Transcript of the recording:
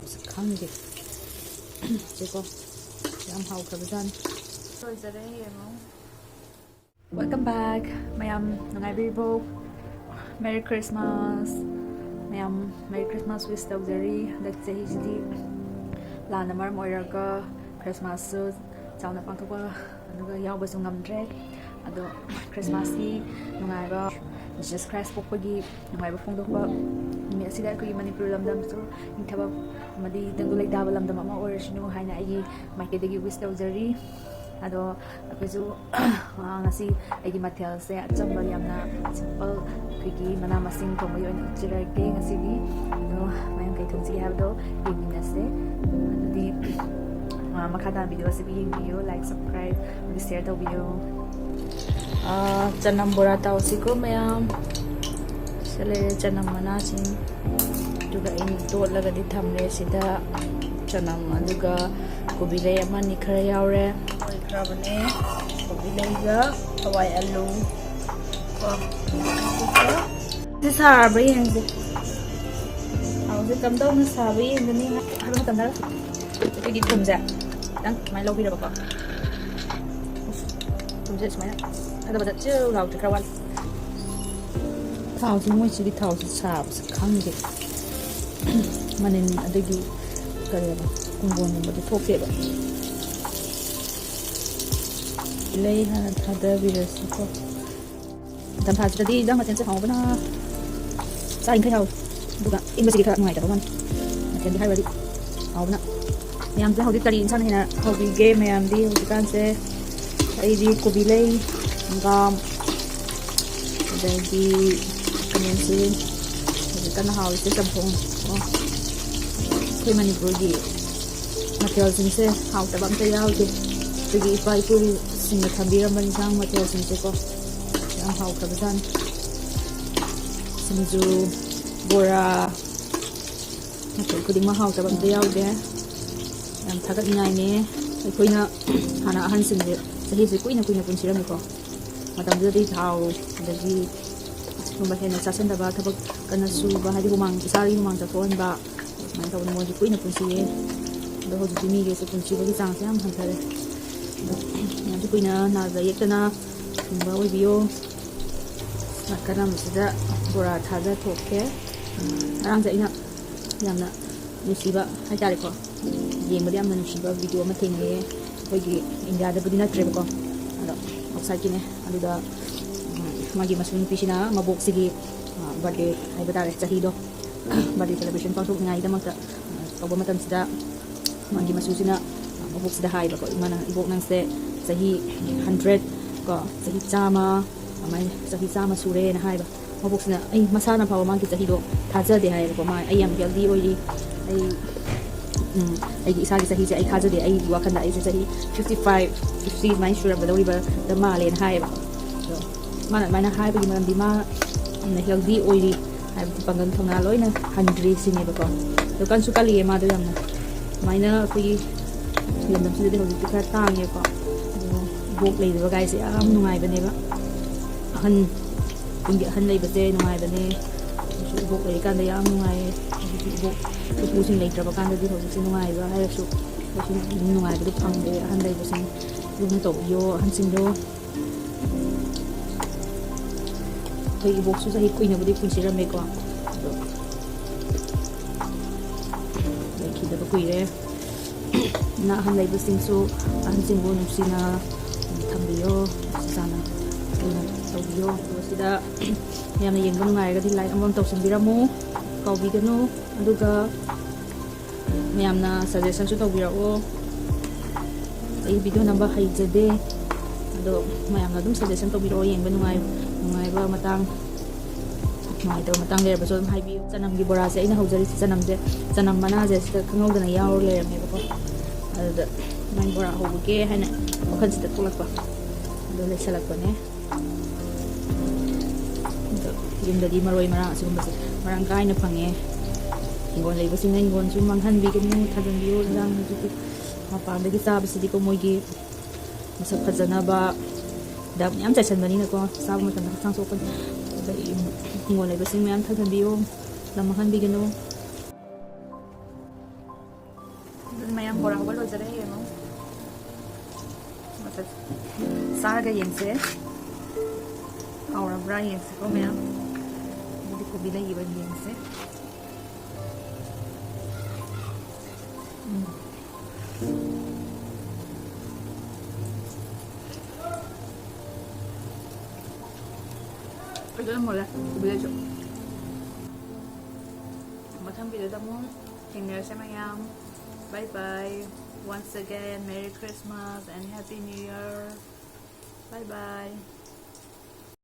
khangge cheko yam hau khabjan roi zare yemo. Welcome back mayam nangai bibo. Merry Christmas mayam. Merry Christmas wish tawjari dak chahi sidi lana mar moiraga Christmas su chauna pangthokpa aduga yawba su ngamdre ado Christmas ki nangai ba Jesus Christ pokpagi nangai ba phongdokpa mi asida ko Manipur lamdam so inthaba madi dangu lai daba lamdam ama orishinu haina agi maikedagi wish tawjari ado apeju ngasi agi mathel se achamba yamna simple kiki mana masing ko mayo ni chirake ngasi di ado mayam kai thongsi habdo imina se di makada video se bi video like subscribe and share the video. Chanam bora tau siko mayam sele chanam mana sing juga ini to laga di thamle sida chanam aduga kobilay amani khara yaure krabane kobilay ga hawai alu ko this are brain how the kam dong sa bi ni ha kam da cái đi thùng dạ đang máy lâu video bọc thùng dạ máy ada bật chưa gạo từ kawan thảo thì mới chỉ đi thảo thì sạp khăng gì mà nên ở đây cái là cùng buồn mà đi thuốc vậy lấy hàng thà đỡ virus có tạm thà chỉ đi đang mà trên sẽ học với nó sao anh thấy không đúng không in cái gì khác ngoài cả các bạn trên đi hai đi học với nó mayam se hodi tari insan hina hobby game mayam di hukan se ai di kobilay ngam di kamen se kan hawi se sampong koi Manipur gi material sing se haw ta bam te yaw ti gi pai puri sing thambira man sang material sing se ko yang haw ka ban sinju bora ko di ma haw ta bam te yaw de yang thagat ngai ne koina hana ahan sing de sahi se koina punsiram ko matam de di thau de gi numba hena sasen da ba thabak kana su ba hadi humang isari humang ta thon ba man taw mo di koina punsi ye do ho di mi ge se punsi ba gi chang se am han thare ya di koina na da yekna ba wi bio makana musida bora thaja thoke arang ja ina yamna nusiba hai tare ko yemba yamna nusiba video ma thenge hoigi India da budina trip ko ado outside kine aduda magi masun pisina mabok sigi birthday ai badare chahi do birthday celebration pa thok ngai da makta obo matam sida magi masusina mabok sida hai ba ko mana ibok nang se chahi 100 ko chahi chama amai chahi chama sure na hai ba mabok sina ai masana pawa magi chahi do thaja de hai ko mai ai am healthy oi ai gi isagi sahi se ai khaja de ai wakan da ai se sahi 55 50 mai sure ba dori ba da ma len hai ba so mana hai ba gi man di ma na healthy oily ai ba pangan thona loi na 100 sine ba ko to kan su kali ma do yam na mai na fi yam dam su de ho di ka ta nge ko bok lei ba gai se am nungai ba ne ba han kungi han lei ba te nungai ba ne su bok lei kan da yam nungai bokผู้สิ่งเล็กประการที่เขาสิ่งง่ายว่าให้สุขสิ่งง่ายไปทุกทางเลยหันได้ก็สิ่งลุงตกโยหันสิ่งโยเคยบอกสุดท้ายคุยนะบุตรคุณเชื่อไหมก็เลยคิดว่าคุยเลยน่าหันได้ก็สิ่งสู้หันสิ่งบุญสิ่งน่ะทำดีโยสิ่งน่ะลุงตกโยตัวสิ่งน่ะยามในยังก็ง่ายก็ที่ไล่อมตกสิ่งบิรามูเกาบีกันนู้ดูก็mayamna suggestion su tawbirao ai video number haijade ado mayamna dum suggestion tawbirao yengba nungai ba matang ngai to matang le ba so hai bi chanam gi bora se aina hojari chanam je chanam mana je khangau dana yaw le me ba ko ado man bora ho ge hana khan sita tulak ba do le salak ba ne yum da di maroi mara asum ba se marang kai na phange ingon lei basing ngai ingon su manghan bi kan thajan bio lang ju mapang dagi sa bisi ko moigi masak khajana ba dab yam cha chan bani na ko sa ma tan sang so kan da ingon lei basing yam thajan bio lam manghan bi gano ꯃꯌꯥꯝ ꯕꯣꯔꯥ ꯍꯧꯕ ꯂꯣꯏꯖꯔꯦ ꯌꯦꯡꯉꯣ ꯃꯁꯛ ꯆꯥꯔꯒ ꯌꯦꯡꯁꯦ ꯍꯥꯎꯔꯕ꯭ꯔꯥ ꯌꯦꯡꯁꯤꯀꯣ ꯃꯌꯥꯝ ꯑꯗꯨꯗꯤ ꯀꯣꯕꯤ ꯂꯩꯈꯤꯕ ꯌꯦꯡꯁꯦ fajna mulle kobilejo mathang video da mo thengnarse mayam bye bye once again merry christmas and happy new year bye bye